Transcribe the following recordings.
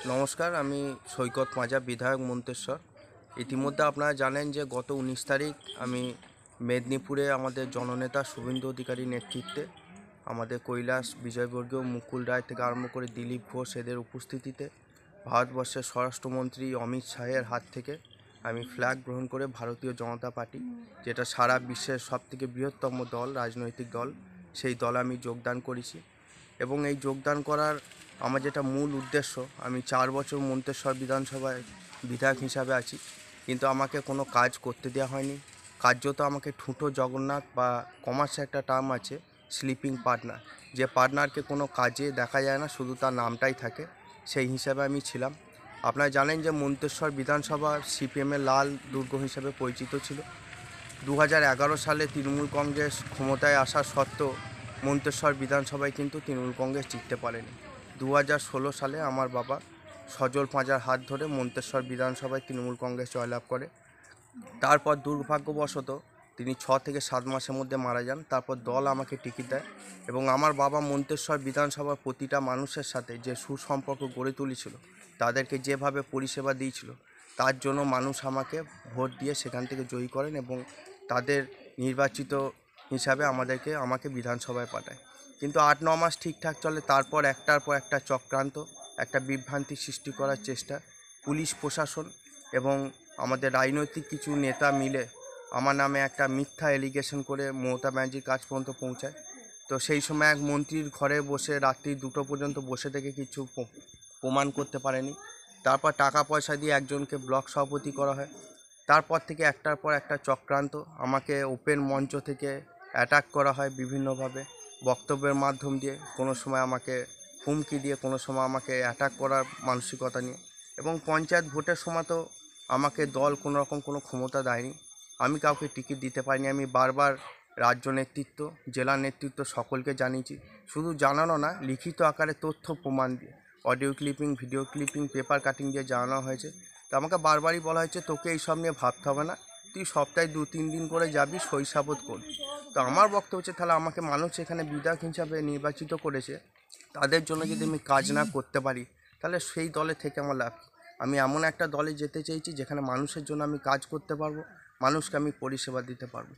নমস্কার, আমি সৈকত মাজা, বিধায়ক মন্তেশ্বর। ইতিমধ্যে আপনারা জানেন যে গত 19 তারিখ আমি মেদিনীপুরে আমাদের জননেতা শুভেন্দু অধিকারীর নেতৃত্বে আমাদের কৈলাস বিজয়বর্গীয়, মুকুল রায় থেকে আরম্ভ করে দিলীপ ঘোষ এদের উপস্থিতিতে ভারতবর্ষের স্বরাষ্ট্রমন্ত্রী অমিত শাহের হাত থেকে আমি ফ্ল্যাগ গ্রহণ করে ভারতীয় জনতা পার্টি, যেটা সারা বিশ্বের সবথেকে বৃহত্তম দল, রাজনৈতিক দল, সেই দলে আমি যোগদান করেছি। এবং এই যোগদান করার আমার যেটা মূল উদ্দেশ্য, আমি 4 বছর মন্তেশ্বর বিধানসভায় বিধায়ক হিসাবে আছি, কিন্তু আমাকে কোনো কাজ করতে দেওয়া হয়নি। কার্যত আমাকে ঠুঁটো জগন্নাথ, বা কমার্সে একটা টার্ম আছে স্লিপিং পার্টনার, যে পার্টনারকে কোনো কাজে দেখা যায় না, শুধু তার নামটাই থাকে, সেই হিসাবে আমি ছিলাম। আপনারা জানেন যে মন্তেশ্বর বিধানসভা সিপিএমের লাল দুর্গ হিসেবে পরিচিত ছিল। 2011 সালে তৃণমূল কংগ্রেস ক্ষমতায় আসা সত্ত্বেও মন্তেশ্বর বিধানসভায় কিন্তু তৃণমূল কংগ্রেস জিততে পারেনি। 2016 সালে আমার বাবা সজল পাঁজার হাত ধরে মন্তেশ্বর বিধানসভায় তৃণমূল কংগ্রেস জয়লাভ করে। তারপর দুর্ভাগ্যবশত তিনি 6 থেকে 7 মাসের মধ্যে মারা যান। তারপর দল আমাকে টিকিট দেয় এবং আমার বাবা মন্তেশ্বর বিধানসভার প্রতিটা মানুষের সাথে যে সুসম্পর্ক গড়ে তুলেছিল, তাদেরকে যেভাবে পরিষেবা দিয়েছিল, তার জন্য মানুষ আমাকে ভোট দিয়ে সেখান থেকে জয়ী করেন এবং তাদের নির্বাচিত হিসাবে আমাকে বিধানসভায় পাঠায়। কিন্তু 8-9 মাস ঠিকঠাক চলে, তারপর একটার পর একটা চক্রান্ত, একটা বিভ্রান্তি সৃষ্টি করার চেষ্টা, পুলিশ প্রশাসন এবং আমাদের রাজনৈতিক কিছু নেতা মিলে আমার নামে একটা মিথ্যা এলিগেশন করে মমতা ব্যানার্জির কাছ পর্যন্ত পৌঁছায়। তো সেই সময় এক মন্ত্রীর ঘরে বসে রাত্রি 2টো পর্যন্ত বসে থেকে কিছু প্রমাণ করতে পারেনি। তারপর টাকা পয়সা দিয়ে একজনকে ব্লক সভাপতি করা হয়। তারপর থেকে একটার পর একটা চক্রান্ত, আমাকে ওপেন মঞ্চ থেকে অ্যাটাক করা হয় বিভিন্নভাবে, বক্তব্যের মাধ্যম দিয়ে, কোনো সময় আমাকে হুমকি দিয়ে, কোনো সময় আমাকে অ্যাটাক করার মানসিকতা নিয়ে। এবং পঞ্চায়েত ভোটের সময় তো আমাকে দল কোনো রকম কোনো ক্ষমতা দেয়নি, আমি কাউকে টিকিট দিতে পারিনি। আমি বারবার রাজ্য নেতৃত্ব, জেলা নেতৃত্ব সকলকে জানিয়েছি, শুধু জানানো না, লিখিত আকারে তথ্য প্রমাণ দিয়ে, audio clipping, video clipping, paper cutting দিয়ে জানানো হয়েছে। তো আমাকে বারবারই বলা হয়েছে, তোকে এইসব নিয়ে ভাবতে হবে না, তুই সপ্তাহে 2-3 দিন করে যাবি, শৈশাবোধ করবি। তো আমার বক্তব্য হচ্ছে, তাহলে আমাকে মানুষ এখানে বিধায়ক হিসাবে নির্বাচিত করেছে, তাদের জন্য যদি আমি কাজ না করতে পারি, তাহলে সেই দলে থেকে আমার লাভ কী? আমি এমন একটা দলে যেতে চাইছি যেখানে মানুষের জন্য আমি কাজ করতে পারবো, মানুষকে আমি পরিষেবা দিতে পারবো।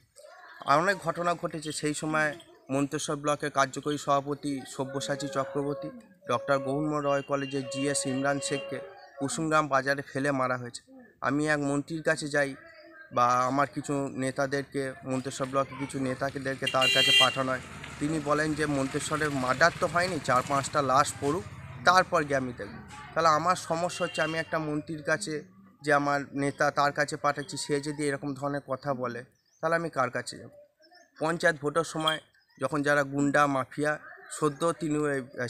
আর অনেক ঘটনা ঘটেছে। সেই সময় মন্তেশ্বর ব্লকের কার্যকরী সভাপতি সব্যসাচী চক্রবর্তী, ডক্টর গৌরমোহন রয় কলেজের জিএস ইমরান শেখকে কুসুমগ্রাম বাজারে ফেলে মারা হয়েছে। আমি এক মন্ত্রীর কাছে যাই, বা আমার কিছু নেতাদেরকে, মন্তেশ্বর ব্লকের কিছু নেতাদেরকে তার কাছে পাঠানো হয়। তিনি বলেন যে মন্তেশ্বরের মার্ডার তো হয়নি, 4-5টা লাশ পড়ুক, তারপর গিয়ে আমি দেখব। তাহলে আমার সমস্যা হচ্ছে, আমি একটা মন্ত্রীর কাছে, যে আমার নেতা, তার কাছে পাঠাচ্ছি, সে যদি এরকম ধরনের কথা বলে, তাহলে আমি কার কাছে যাব? পঞ্চায়েত ভোটের সময় যখন যারা গুন্ডা মাফিয়া সদ্য তিনি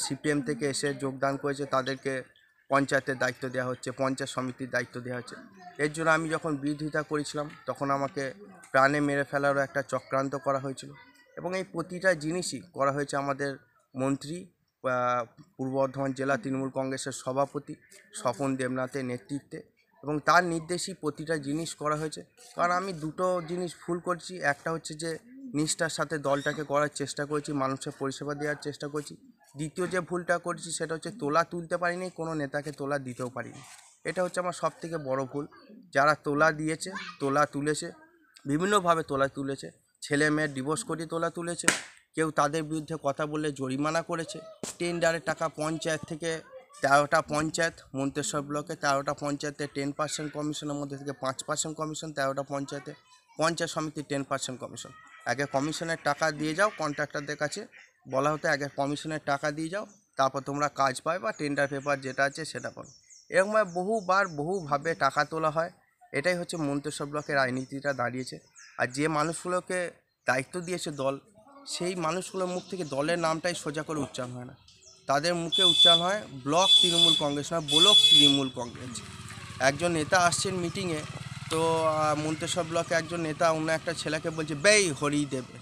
সিপিএম থেকে এসে যোগদান করেছে, তাদেরকে পঞ্চায়েতের দায়িত্ব দেওয়া হচ্ছে, পঞ্চায়েত সমিতির দায়িত্ব দেওয়া হচ্ছে, এর জন্য আমি যখন বিরোধিতা করেছিলাম, তখন আমাকে প্রাণে মেরে ফেলারও একটা চক্রান্ত করা হয়েছিল। এবং এই প্রতিটা জিনিসই করা হয়েছে আমাদের মন্ত্রী, পূর্ব বর্ধমান জেলা তৃণমূল কংগ্রেসের সভাপতি স্বপন দেবনাথের নেতৃত্বে, এবং তার নির্দেশেই প্রতিটা জিনিস করা হয়েছে। কারণ আমি দুটো জিনিস ভুল করছি। একটা হচ্ছে যে নিষ্ঠার সাথে দলটাকে করার চেষ্টা করেছি, মানুষের পরিষেবা দেওয়ার চেষ্টা করছি। দ্বিতীয় যে ভুলটা করেছি সেটা হচ্ছে তোলা তুলতে পারিনি, কোনো নেতাকে তোলা দিতেও পারিনি। এটা হচ্ছে আমার সবথেকে বড় ভুল। যারা তোলা দিয়েছে, তোলা তুলেছে, বিভিন্নভাবে তোলা তুলেছে, ছেলে মেয়ের ডিভোর্স করিয়ে তোলা তুলেছে, কেউ তাদের বিরুদ্ধে কথা বললে জরিমানা করেছে। টেন্ডারের টাকা পঞ্চায়েত থেকে 13টা পঞ্চায়েত, মন্তেশ্বর ব্লকে 13টা পঞ্চায়েতে 10% কমিশনের মধ্যে থেকে 5% কমিশন, 13টা পঞ্চায়েতে, পঞ্চায়েত সমিতি 10% কমিশন। আগে কমিশনের টাকা দিয়ে যাও, কন্ট্রাক্টরদের কাছে বলা হতো আগে কমিশনের টাকা দিয়ে যাও, তারপর তোমরা কাজ পাবে, বা টেন্ডার পেপার যেটা আছে সেটা পাবে। এরকমভাবে বহুবার বহুভাবে টাকা তোলা হয়। এটাই হচ্ছে মন্তেশ্বর ব্লকের রাজনীতিটা দাঁড়িয়েছে। আর যে মানুষগুলোকে দায়িত্ব দিয়েছে দল, সেই মানুষগুলোর মুখ থেকে দলের নামটাই সোজা করে উচ্চারণ হয় না, তাদের মুখে উচ্চারণ হয় ব্লক তৃণমূল কংগ্রেস, না ব্লক তৃণমূল কংগ্রেস। একজন নেতা আসছেন মিটিংয়ে, তো মন্তেশ্বর ব্লকে একজন নেতা অন্য একটা ছেলেকে বলছে বেই হরি দেবে।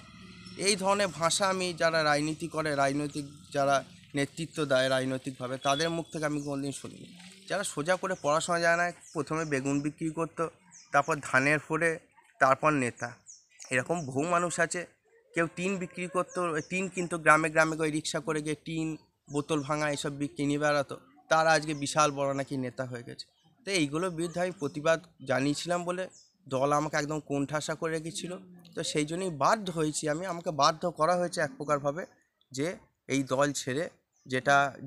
এই ধরনের ভাষা আমি, যারা রাজনীতি করে, রাজনৈতিক যারা নেতৃত্ব দেয় রাজনৈতিকভাবে, তাদের মুখ থেকে আমি কোনোদিন শুনিনি। যারা সোজা করে পড়াশোনা যায় না, প্রথমে বেগুন বিক্রি করতো, তারপর ধানের ফোড়ে, তারপর নেতা, এরকম বহু মানুষ আছে। কেউ টিন বিক্রি করতো, টিন কিন্তু গ্রামে গ্রামে ওই রিক্সা করে গিয়ে টিন, বোতল ভাঙা এসব কিনে বেড়াতো। তার আজকে বিশাল বড় নাকি নেতা হয়ে গেছে। তো এইগুলোর বিরুদ্ধে আমি প্রতিবাদ জানিয়েছিলাম বলে দল আমাকে একদম কোণঠাসা করে রেখেছিল। তো সেই জন্যই বাধ্য হয়েছি আমাকে বাধ্য করা হয়েছে এক প্রকারভাবে যে এই দল ছেড়ে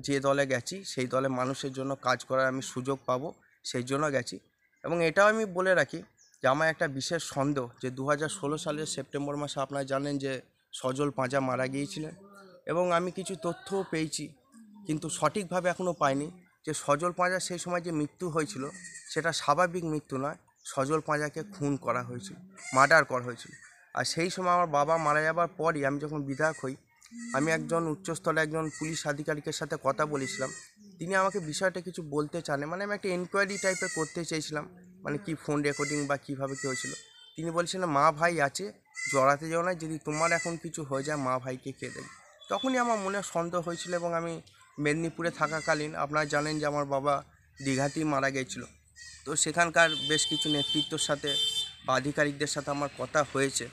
যে দলে গেছি সেই দলে মানুষের জন্য কাজ করার আমি সুযোগ পাবো, সেই জন্য গেছি। এবং এটাও আমি বলে রাখি যে আমার একটা বিশেষ সন্দেহ যে 2016 সালের সেপ্টেম্বর মাসে আপনারা জানেন যে সজল পাঁজা মারা গিয়েছিলেন, এবং আমি কিছু তথ্যও পেয়েছি কিন্তু সঠিকভাবে এখনও পাইনি যে সজল পাঁজার সেই সময় যে মৃত্যু হয়েছিল সেটা স্বাভাবিক মৃত্যু নয়, সজল পাঁজাকে খুন করা হয়েছিল, মার্ডার করা হয়েছিল। আর সেই সময় আমার বাবা মারা যাবার পরই আমি যখন বিধায়ক হই, আমি একজন উচ্চস্তরে একজন পুলিশ আধিকারিকের সাথে কথা বলেছিলাম। তিনি আমাকে বিষয়টা কিছু বলতে চান, মানে আমি একটা এনকোয়ারি টাইপের করতে চেয়েছিলাম, মানে কি ফোন রেকর্ডিং বা কীভাবে কী হয়েছিল। তিনি বলছিলেন মা ভাই আছে, জড়াতে যাও না, যদি তোমার এখন কিছু হয়ে যায় মা ভাইকে কে দেবে। তখনই আমার মনে সন্দেহ হয়েছিল, এবং আমি মেদিনীপুরে থাকাকালীন আপনারা জানেন যে আমার বাবা দীঘাতেই মারা গিয়েছিল। তো সেখানকার বেশ কিছু নেতৃত্বর সাথে বা আধিকারিকদের সাথে আমার কথা হয়েছে।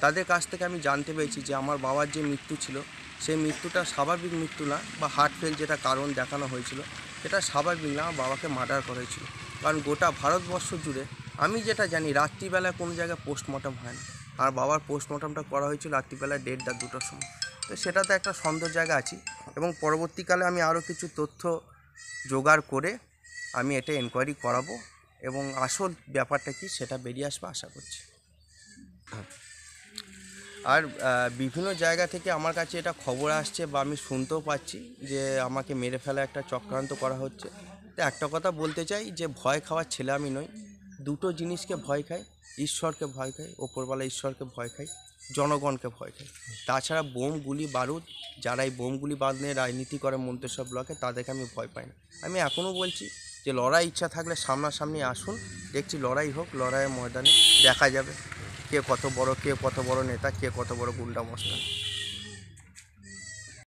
তাদের কাছ থেকে আমি জানতে পেরেছি যে আমার বাবার যে মৃত্যু ছিল সেই মৃত্যুটা স্বাভাবিক মৃত্যু না, বা হার্ট ফেল যেটা কারণ দেখানো হয়েছিল সেটা স্বাভাবিক না, আমার বাবাকে মার্ডার করা হয়েছিল। কারণ গোটা ভারতবর্ষ জুড়ে আমি যেটা জানি রাত্রিবেলা কোনো জায়গায় পোস্টমর্টম হয় না, আর বাবার পোস্টমর্টমটা করা হয়েছিল রাত্রিবেলা 1:30-2টার সময়। তো সেটাতে একটা সন্দেহ জায়গা আছি, এবং পরবর্তীকালে আমি আরও কিছু তথ্য জোগাড় করে আমি এটা এনকোয়ারি করাবো, এবং আসল ব্যাপারটা কি সেটা বেরিয়ে আসবে আশা করছি। আর বিভিন্ন জায়গা থেকে আমার কাছে এটা খবর আসছে বা আমি শুনতেও পাচ্ছি যে আমাকে মেরে ফেলা একটা চক্রান্ত করা হচ্ছে। তো একটা কথা বলতে চাই যে ভয় খাওয়ার ছেলে আমি নই। দুটো জিনিসকে ভয় খাই, ঈশ্বরকে ভয় খাই, ওপরওয়ালা ঈশ্বরকে ভয় খাই, জনগণকে ভয় খাই। তাছাড়া বোম গুলি বারুদ, যারা এই বোম গুলি বাদ নিয়ে রাজনীতি করে মন্তেশ্বর ব্লকে, তাদেরকে আমি ভয় পাই না। আমি এখনও বলছি যে লড়াই ইচ্ছা থাকলে সামনাসামনি আসুন, দেখছি লড়াই হোক, লড়াইয়ের ময়দানে দেখা যাবে কে কত বড় নেতা, কে কত বড় গুন্ডা মস্তান।